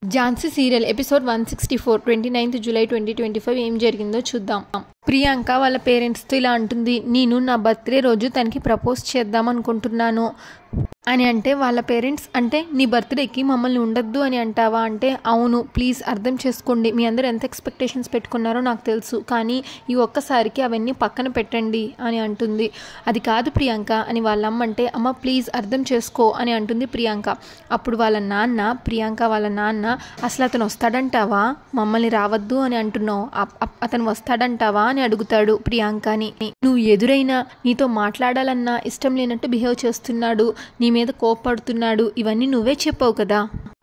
Jhansi serial episode 164 29th July 2025 ఏం జరిగిందో చూద్దాం. ప్రియాంక వాళ్ళ పేరెంట్స్తో ఇలా అంటుంది, నేను నా బర్త్డే రోజు తనకి ప్రపోజ్ చేద్దాం అనుకుంటున్నాను అని అంటే వాళ్ళ పేరెంట్స్ అంటే నీ బర్త్డేకి మమ్మల్ని ఉండొద్దు అని అంటావా అంటే అవును ప్లీజ్ అర్థం చేసుకోండి, మీ అందరూ ఎంత ఎక్స్పెక్టేషన్స్ పెట్టుకున్నారో నాకు తెలుసు, కానీ ఈ ఒక్కసారికి అవన్నీ పక్కన పెట్టండి అని అంటుంది. అది కాదు ప్రియాంక అని వాళ్ళ అమ్మ అంటే అమ్మ ప్లీజ్ అర్థం చేసుకో అని అంటుంది ప్రియాంక. అప్పుడు వాళ్ళ నాన్న ప్రియాంక వాళ్ళ నాన్న అసలు అతను వస్తాడంటావా, మమ్మల్ని రావద్దు అని అంటున్నావు, అతను వస్తాడంటావా అని అడుగుతాడు ప్రియాంకని. నువ్వు ఎదురైనా నీతో మాట్లాడాలన్నా ఇష్టం లేనట్టు బిహేవ్ చేస్తున్నాడు, నీ మీద కోపడుతున్నాడు, ఇవన్నీ నువ్వే చెప్పావు కదా,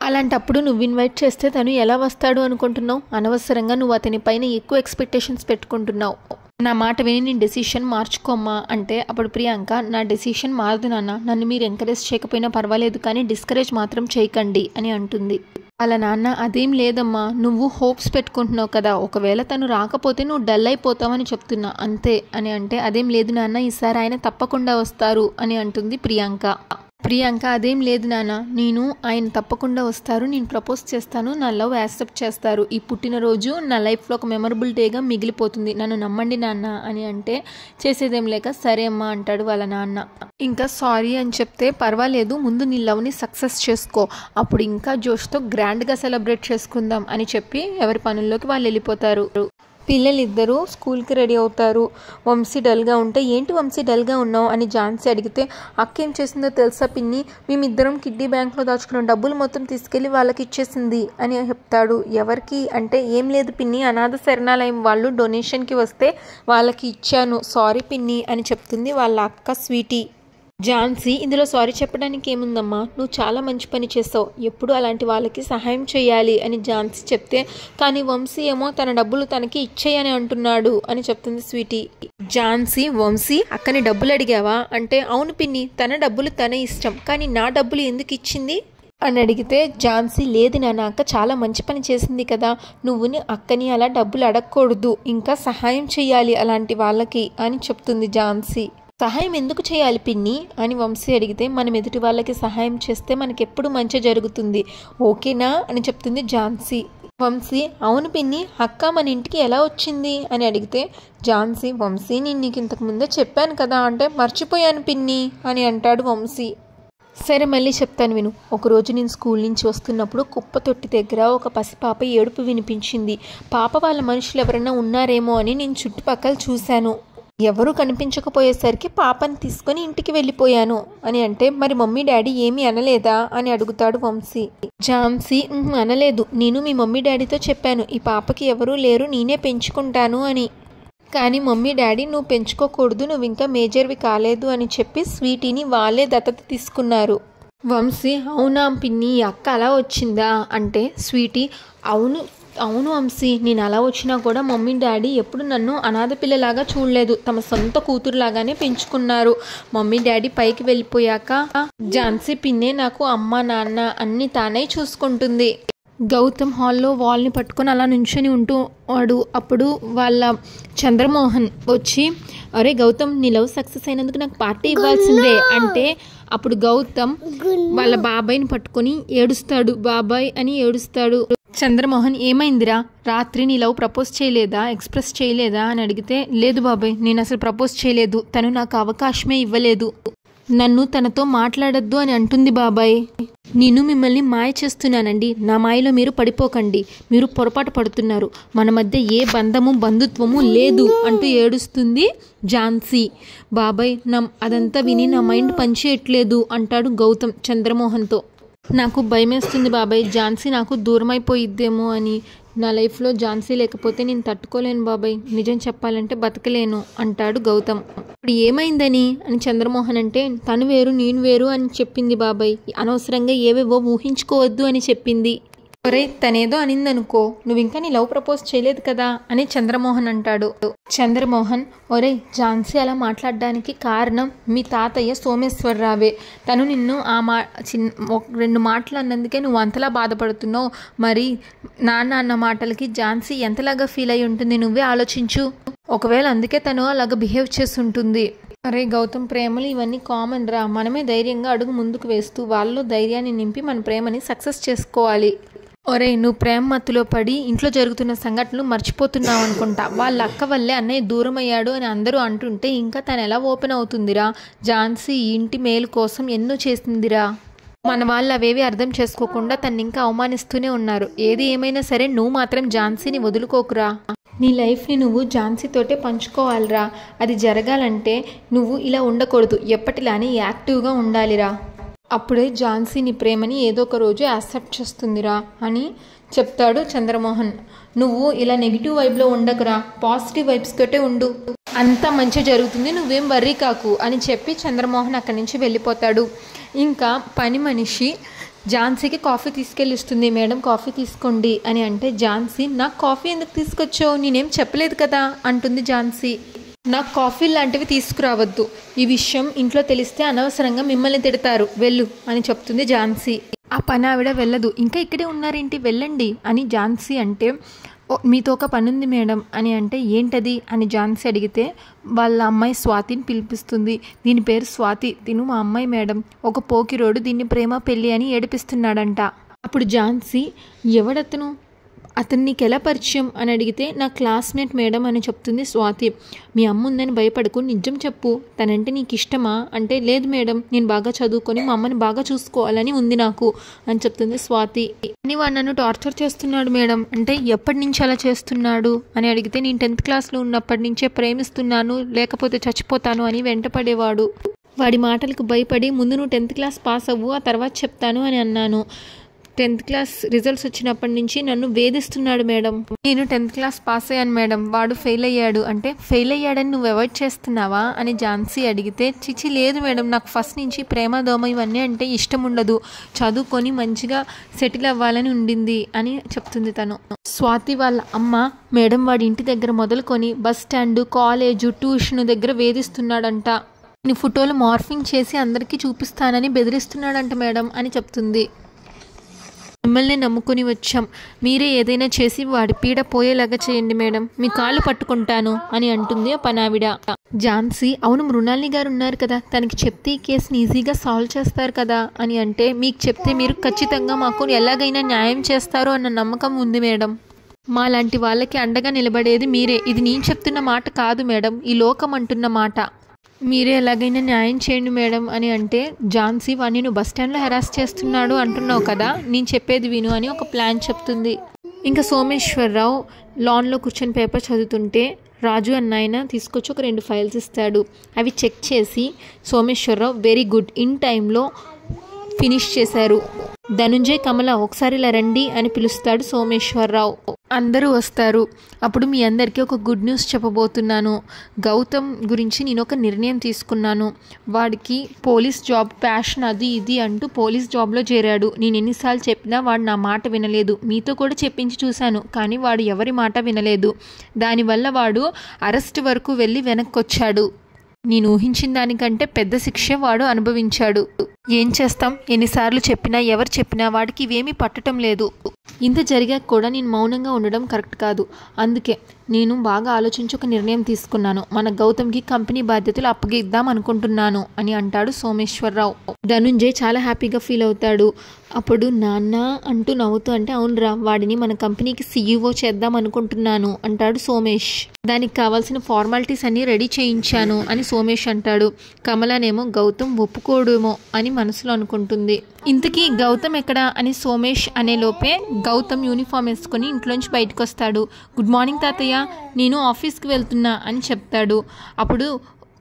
అలాంటప్పుడు నువ్వు ఇన్వైట్ చేస్తే తను ఎలా వస్తాడు అనుకుంటున్నావు, అనవసరంగా నువ్వు అతని పైన ఎక్కువ ఎక్స్పెక్టేషన్స్ పెట్టుకుంటున్నావు, నా మాట విని నీ డెసిషన్ మార్చుకోమ్మా అంటే అప్పుడు ప్రియాంక నా డెసిషన్ మారదు నాన్న, నన్ను మీరు ఎంకరేజ్ చేయకపోయినా పర్వాలేదు కానీ డిస్కరేజ్ మాత్రం చేయకండి అని అంటుంది. వాళ్ళ నాన్న అదేం లేదమ్మా, నువ్వు హోప్స్ పెట్టుకుంటున్నావు కదా, ఒకవేళ తను రాకపోతే నువ్వు డల్ అయిపోతావని చెప్తున్నా అంతే అని అంటే అదేం లేదు నాన్న, ఈసారి ఆయన తప్పకుండా వస్తారు అని అంటుంది ప్రియాంక. అదేం లేదు నాన్న, నేను ఆయన తప్పకుండా వస్తారు, నేను ప్రపోజ్ చేస్తాను, నా లవ్ యాక్సెప్ట్ చేస్తారు, ఈ పుట్టినరోజు నా లైఫ్లో ఒక మెమరబుల్ డేగా మిగిలిపోతుంది, నన్ను నమ్మండి నాన్న అని అంటే చేసేదేం లేక సరే అమ్మా అంటాడు వాళ్ళ నాన్న. ఇంకా సారీ అని చెప్తే పర్వాలేదు, ముందు నీ లవ్ని సక్సెస్ చేసుకో, అప్పుడు ఇంకా జోష్తో గ్రాండ్గా సెలబ్రేట్ చేసుకుందాం అని చెప్పి ఎవరి పనుల్లోకి వాళ్ళు వెళ్ళిపోతారు. పిల్లలిద్దరూ స్కూల్కి రెడీ అవుతారు. వంశీ డల్గా ఉంటే ఏంటి వంశీ డల్గా ఉన్నావు అని ఝాన్సీ అడిగితే అక్క ఏం చేసిందో తెలుసా పిన్ని, మేమిద్దరం కిడ్డీ బ్యాంక్లో దాచుకున్న డబ్బులు మొత్తం తీసుకెళ్ళి వాళ్ళకి ఇచ్చేసింది అని చెప్తాడు. ఎవరికి అంటే ఏం లేదు పిన్ని, అనాథ శరణాలయం వాళ్ళు డొనేషన్కి వస్తే వాళ్ళకి ఇచ్చాను, సారీ పిన్ని అని చెప్తుంది వాళ్ళ అక్క స్వీటీ. ఝాన్సీ ఇందులో సారీ చెప్పడానికి ఏముందమ్మా, నువ్వు చాలా మంచి పని చేస్తావు, ఎప్పుడు అలాంటి వాళ్ళకి సహాయం చేయాలి అని ఝాన్సీ చెప్తే కానీ వంశీ ఏమో తన డబ్బులు తనకి ఇచ్చేయని అంటున్నాడు అని చెప్తుంది స్వీటీ. ఝాన్సీ వంశీ అక్కని డబ్బులు అడిగావా అంటే అవును పిన్ని, తన డబ్బులు తన ఇష్టం, కానీ నా డబ్బులు ఎందుకు ఇచ్చింది అని అడిగితే ఝాన్సీ లేదు నాన్న, అక్క చాలా మంచి పని చేసింది కదా, నువ్వుని అక్కని అలా డబ్బులు అడగకూడదు, ఇంకా సహాయం చేయాలి అలాంటి వాళ్ళకి అని చెప్తుంది ఝాన్సీ. సహాయం ఎందుకు చేయాలి పిన్ని అని వంశీ అడిగితే మనం ఎదుటి వాళ్ళకి సహాయం చేస్తే మనకెప్పుడు మంచి జరుగుతుంది, ఓకేనా అని చెప్తుంది ఝాన్సీ. వంశీ అవును పిన్ని, అక్క మన ఇంటికి ఎలా వచ్చింది అని అడిగితే ఝాన్సీ వంశీ నేను నీకు ఇంతకు ముందే చెప్పాను కదా అంటే మర్చిపోయాను పిన్ని అని అంటాడు వంశీ. సరే మళ్ళీ చెప్తాను విను, ఒకరోజు నేను స్కూల్ నుంచి వస్తున్నప్పుడు కుప్ప తొట్టి దగ్గర ఒక పసిపాప ఏడుపు వినిపించింది, పాప వాళ్ళ మనుషులు ఎవరైనా ఉన్నారేమో అని నేను చుట్టుపక్కల చూశాను, ఎవరు కనిపించకపోయేసరికి పాపని తీసుకొని ఇంటికి వెళ్ళిపోయాను అని అంటే మరి మమ్మీ డాడీ ఏమీ అనలేదా అని అడుగుతాడు వంశీ. ఝాన్సీ అనలేదు, నేను మీ మమ్మీ డాడీతో చెప్పాను ఈ పాపకి ఎవరూ లేరు నేనే పెంచుకుంటాను అని, కానీ మమ్మీ డాడీ నువ్వు పెంచుకోకూడదు, నువ్వు ఇంకా మేజర్వి కాలేదు అని చెప్పి స్వీటీని వాళ్ళే దత్తత తీసుకున్నారు. వంశీ అవునా పిన్ని అక్క అలా వచ్చిందా అంటే స్వీటీ అవును వంశీ, నేను అలా వచ్చినా కూడా మమ్మీ డాడీ ఎప్పుడు నన్ను అనాథ పిల్లలాగా చూడలేదు, తమ సొంత కూతురులాగానే పెంచుకున్నారు, మమ్మీ డాడీ పైకి వెళ్ళిపోయాక ఝాన్సీ పిన్నే నాకు అమ్మ నాన్న అన్ని తానే చూసుకుంటుంది. గౌతమ్ హాల్లో వాల్ని పట్టుకొని అలా నుంచొని వాడు అప్పుడు వాళ్ళ చంద్రమోహన్ వచ్చి అరే గౌతమ్ నీ లవ్ సక్సెస్ అయినందుకు నాకు పార్టీ ఇవ్వాల్సిందే అంటే అప్పుడు గౌతమ్ వాళ్ళ బాబాయ్ని పట్టుకొని ఏడుస్తాడు, బాబాయ్ అని ఏడుస్తాడు. చంద్రమోహన్ ఏమైందిరా, రాత్రి నీ లవ్ ప్రపోజ్ చేయలేదా, ఎక్స్ప్రెస్ చేయలేదా అని అడిగితే లేదు బాబాయ్ నేను అసలు ప్రపోజ్ చేయలేదు, తను నాకు అవకాశమే ఇవ్వలేదు, నన్ను తనతో మాట్లాడొద్దు అని అంటుంది బాబాయ్, నేను మిమ్మల్ని మాయ చేస్తున్నానండి, నా మాయలో మీరు పడిపోకండి, మీరు పొరపాటు పడుతున్నారు, మన మధ్య ఏ బంధము బంధుత్వము లేదు అంటూ ఏడుస్తుంది ఝాన్సీ. బాబాయ్ అదంతా విని నా మైండ్ పనిచేయట్లేదు అంటాడు గౌతమ్ చంద్రమోహన్తో. నాకు భయమేస్తుంది బాబాయ్, ఝాన్సీ నాకు దూరం అయిపోయిద్దేమో అని, నా లైఫ్లో ఝాన్సీ లేకపోతే నేను తట్టుకోలేను బాబాయ్, నిజం చెప్పాలంటే బతకలేను అంటాడు గౌతమ్. ఇప్పుడు ఏమైందని అని చంద్రమోహన్ అంటే తను వేరు నేను వేరు అని చెప్పింది బాబాయ్, అనవసరంగా ఏవేవో ఊహించుకోవద్దు అని చెప్పింది. ఒరే తనేదో అనిందనుకో, నువ్వు ఇంకా నీ లవ్ ప్రపోజ్ చేయలేదు కదా అని చంద్రమోహన్ అంటాడు. చంద్రమోహన్ ఒరే ఝాన్సీ అలా మాట్లాడడానికి కారణం మీ తాతయ్య సోమేశ్వరరావే, తను నిన్ను రెండు మాటలు అన్నందుకే నువ్వు అంతలా బాధపడుతున్నావు, మరి నాన్న అన్న మాటలకి ఝాన్సీ ఎంతలాగా ఫీల్ అయి ఉంటుంది నువ్వే ఆలోచించు, ఒకవేళ అందుకే తను అలాగా బిహేవ్ చేసి ఉంటుంది. అరే గౌతమ్ ప్రేమలు ఇవన్నీ కామన్ రా, మనమే ధైర్యంగా అడుగు ముందుకు వేస్తూ వాళ్ళలో ధైర్యాన్ని నింపి మన ప్రేమని సక్సెస్ చేసుకోవాలి. ఒరేయ్, నువ్వు ప్రేమ మత్తులో పడి ఇంట్లో జరుగుతున్న సంఘటనలు మర్చిపోతున్నావు అనుకుంటా. వాళ్ళ అక్క వల్లే అన్నయ్య దూరం అయ్యాడు అని అందరూ అంటుంటే ఇంకా తను ఎలా ఓపెన్ అవుతుందిరా? ఝాన్సీ ఇంటి మేలు కోసం ఎన్నో చేసిందిరా. మన వాళ్ళు అవేవి అర్థం చేసుకోకుండా తను ఇంకా అవమానిస్తూనే ఉన్నారు. ఏది ఏమైనా సరే నువ్వు మాత్రం ఝాన్సీని వదులుకోకురా. నీ లైఫ్ని నువ్వు ఝాన్సీతోటే పంచుకోవాలిరా. అది జరగాలంటే నువ్వు ఇలా ఉండకూడదు, ఎప్పటిలానే యాక్టివ్గా ఉండాలిరా. అప్పుడే ఝాన్సీ నీ ప్రేమని ఏదో ఒక రోజు యాక్సెప్ట్ చేస్తుందిరా అని చెప్తాడు చంద్రమోహన్. నువ్వు ఇలా నెగిటివ్ వైబ్లో ఉండకురా, పాజిటివ్ వైబ్స్ తోటే ఉండు, అంతా మంచి జరుగుతుంది, నువ్వేం వర్రీ కాకు అని చెప్పి చంద్రమోహన్ అక్కడి నుంచి వెళ్ళిపోతాడు. ఇంకా పని మనిషి ఝాన్సీకి కాఫీ తీసుకెళ్ళిస్తుంది. మేడం కాఫీ తీసుకోండి అని అంటే ఝాన్సీ, నాకు కాఫీ ఎందుకు తీసుకొచ్చావు, నేనేం చెప్పలేదు కదా అంటుంది ఝాన్సీ. నాకు కాఫీ లాంటివి తీసుకురావద్దు, ఈ విషయం ఇంట్లో తెలిస్తే అనవసరంగా మిమ్మల్ని తిడతారు, వెళ్ళు అని చెప్తుంది ఝాన్సీ. ఆ పని ఆవిడ వెళ్ళదు. ఇంకా ఇక్కడే ఉన్నారేంటి, వెళ్ళండి అని ఝాన్సీ అంటే, మీతో ఒక పని ఉంది మేడం అని అంటే ఏంటది అని ఝాన్సీ అడిగితే వాళ్ళ అమ్మాయి స్వాతిని పిలిపిస్తుంది. దీని పేరు స్వాతి, తిను మా అమ్మాయి మేడం, ఒక పోకిరోడు దీన్ని ప్రేమ పెళ్ళి అని ఏడిపిస్తున్నాడంట. అప్పుడు ఝాన్సీ, ఎవడతను, అతను నీకు ఎలా పరిచయం అని అడిగితే నా క్లాస్మేట్ మేడం అని చెప్తుంది స్వాతి. మీ అమ్మ ఉందని భయపడకు, నిజం చెప్పు, తనంటే నీకు ఇష్టమా అంటే లేదు మేడం, నేను బాగా చదువుకొని మా అమ్మని బాగా చూసుకోవాలని ఉంది నాకు అని చెప్తుంది స్వాతి. అని వాడు నన్ను టార్చర్ చేస్తున్నాడు మేడం అంటే ఎప్పటి నుంచి అలా చేస్తున్నాడు అని అడిగితే నేను 10th క్లాస్లో ఉన్నప్పటి నుంచే ప్రేమిస్తున్నాను, లేకపోతే చచ్చిపోతాను అని వెంటపడేవాడు. వాడి మాటలకు భయపడి ముందు నువ్వు 10th క్లాస్ పాస్ అవ్వు, ఆ తర్వాత చెప్తాను అని అన్నాను. 10th క్లాస్ రిజల్ట్స్ వచ్చినప్పటి నుంచి నన్ను వేధిస్తున్నాడు మేడం. నేను 10th క్లాస్ పాస్ అయ్యాను మేడం, వాడు ఫెయిల్ అయ్యాడు అంటే ఫెయిల్ అయ్యాడని నువ్వు అవాయిడ్ చేస్తున్నావా అని ఝాన్సీ అడిగితే చిచి లేదు మేడం, నాకు ఫస్ట్ నుంచి ప్రేమ దోమ ఇవన్నీ అంటే ఇష్టం ఉండదు, చదువుకొని మంచిగా సెటిల్ అవ్వాలని ఉండింది అని చెప్తుంది తను. స్వాతి వాళ్ళ అమ్మ, మేడం వాడి ఇంటి దగ్గర మొదలుకొని బస్ స్టాండ్, కాలేజు, ట్యూషన్ దగ్గర వేధిస్తున్నాడంట, నీ ఫోటోలు మార్ఫింగ్ చేసి అందరికీ చూపిస్తానని బెదిరిస్తున్నాడంట మేడం అని చెప్తుంది. మిమ్మల్ని నమ్ముకుని వచ్చాం, మీరే ఏదైనా చేసి వాడి పీడ పోయేలాగా చేయండి మేడం, మీ కాళ్ళు పట్టుకుంటాను అని అంటుంది ఆ పనావిడ. ఝాన్సీ, అవును మృణాలిని గారు ఉన్నారు కదా, తనకి చెప్తే ఈ కేసుని ఈజీగా సాల్వ్ చేస్తారు కదా అని అంటే మీకు చెప్తే మీరు ఖచ్చితంగా మాకు ఎలాగైనా న్యాయం చేస్తారు అన్న నమ్మకం ఉంది మేడం, మా లాంటి వాళ్ళకి అండగా నిలబడేది మీరే, ఇది నేను చెప్తున్న మాట కాదు మేడం, ఈ లోకం అంటున్న మాట, మీరే ఎలాగైనా న్యాయం చేయండి మేడం అని అంటే ఝాన్సీ, వాడిని నువ్వు బస్ స్టాండ్లో హెరాస్ చేస్తున్నాడు అంటున్నావు కదా, నేను చెప్పేది విను అని ఒక ప్లాన్ చెప్తుంది. ఇంకా సోమేశ్వరరావు లాన్లో కూర్చొని పేపర్ చదువుతుంటే రాజు అన్నాయన తీసుకొచ్చి ఒక 2 ఫైల్స్ ఇస్తాడు. అవి చెక్ చేసి సోమేశ్వరరావు వెరీ గుడ్, ఇన్ టైంలో ఫినిష్ చేశారు. ధనుంజయ్, కమల ఒకసారి ఇలా రండి అని పిలుస్తాడు సోమేశ్వరరావు. అందరూ వస్తారు. అప్పుడు మీ అందరికీ ఒక గుడ్ న్యూస్ చెప్పబోతున్నాను. గౌతమ్ గురించి నేను ఒక నిర్ణయం తీసుకున్నాను. వాడికి పోలీస్ జాబ్ ప్యాషన్ అది ఇది అంటూ పోలీస్ జాబ్లో చేరాడు. నేను ఎన్నిసార్లు చెప్పినా వాడు నా మాట వినలేదు. మీతో కూడా చెప్పించి చూశాను, కానీ వాడు ఎవరి మాట వినలేదు. దానివల్ల వాడు అరెస్ట్ వరకు వెళ్ళి వెనక్కి వచ్చాడు. నేను ఊహించిన దానికంటే పెద్ద శిక్ష వాడు అనుభవించాడు. ఏం చేస్తాం, ఎన్నిసార్లు చెప్పినా ఎవరు చెప్పినా వాడికి ఇవేమీ పట్టడం లేదు. ఇంత జరిగాక కూడా నేను మౌనంగా ఉండడం కరెక్ట్ కాదు. అందుకే నేను బాగా ఆలోచించి ఒక నిర్ణయం తీసుకున్నాను. మన గౌతమ్కి కంపెనీ బాధ్యతలు అప్పగిద్దాం అనుకుంటున్నాను అని అంటాడు సోమేశ్వరరావు. ధనుంజయ్ చాలా హ్యాపీగా ఫీల్ అవుతాడు. అప్పుడు నాన్న అంటూ నవ్వుతూ అంటే అవునురా, వాడిని మన కంపెనీకి CEO చేద్దాం అనుకుంటున్నాను అంటాడు సోమేష్. దానికి కావాల్సిన ఫార్మాలిటీస్ అన్నీ రెడీ చేయించాను అని సోమేష్ అంటాడు. కమలనేమో గౌతమ్ ఒప్పుకోడేమో అని మనసులో అనుకుంటుంది. ఇంతకీ గౌతమ్ ఎక్కడా అని సోమేష్ అనే లోపే గౌతమ్ యూనిఫామ్ వేసుకొని ఇంట్లోంచి బయటకు వస్తాడు. గుడ్ మార్నింగ్ తాతయ్య, నేను ఆఫీస్కి వెళ్తున్నా అని చెప్తాడు. అప్పుడు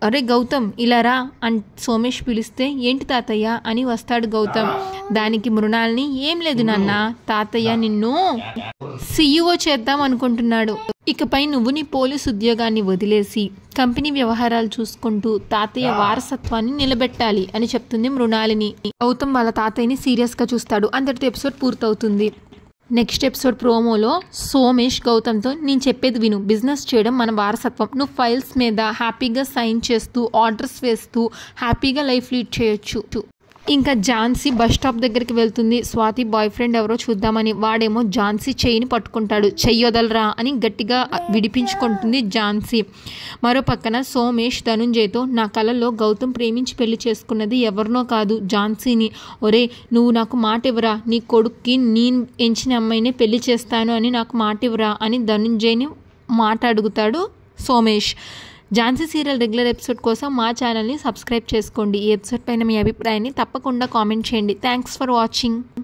అరే గౌతమ్ ఇలా రా అని సోమేష్ పిలిస్తే ఏంటి తాతయ్య అని వస్తాడు గౌతమ్. దానికి మృణాలిని, ఏం లేదు నాన్న, తాతయ్య నిన్ను CEO చేద్దాం అనుకుంటున్నాడు. ఇకపై నువ్వు నీ పోలీస్ ఉద్యోగాన్ని వదిలేసి కంపెనీ వ్యవహారాలు చూసుకుంటూ తాతయ్య వారసత్వాన్ని నిలబెట్టాలి అని చెప్తుంది మృణాలిని. గౌతమ్ వాళ్ళ తాతయ్యని సీరియస్గా చూస్తాడు. అంతటితో ఎపిసోడ్ పూర్తవుతుంది. నెక్స్ట్ ఎపిసోడ్ ప్రోమోలో సోమేష్ గౌతమ్తో, నేను చెప్పేది విను, బిజినెస్ చేయడం మన వారసత్వం, నువ్వు ఫైల్స్ మీద హ్యాపీగా సైన్ చేస్తూ ఆర్డర్స్ వేస్తూ హ్యాపీగా లైఫ్ లీడ్ చేయొచ్చు. ఇంకా ఝాన్సీ బస్ స్టాప్ దగ్గరికి వెళ్తుంది. స్వాతి బాయ్ ఫ్రెండ్ ఎవరో చూద్దామని. వాడేమో ఝాన్సీ చెయ్యిని పట్టుకుంటాడు. చెయ్యొదలరా అని గట్టిగా విడిపించుకుంటుంది ఝాన్సీ. మరో పక్కన సోమేష్ ధనుంజయ్తో నా కలలో గౌతమ్ ప్రేమించి పెళ్లి చేసుకున్నది ఎవరినో కాదు ఝాన్సీని. ఒరే నువ్వు నాకు మాట ఇవ్వరా, నీ కొడుక్కి నేను ఎంచిన అమ్మాయినే పెళ్లి చేస్తాను అని నాకు మాట ఇవ్వరా అని ధనుంజయ్ని మాట అడుగుతాడు Somesh. Jhansi serial regular episode కోసం మా ఛానల్ని సబ్స్క్రైబ్ చేసుకోండి. ఈ ఎపిసోడ్ పైన మీ అభిప్రాయాన్ని తప్పకుండా కామెంట్ చేయండి. Thanks for watching.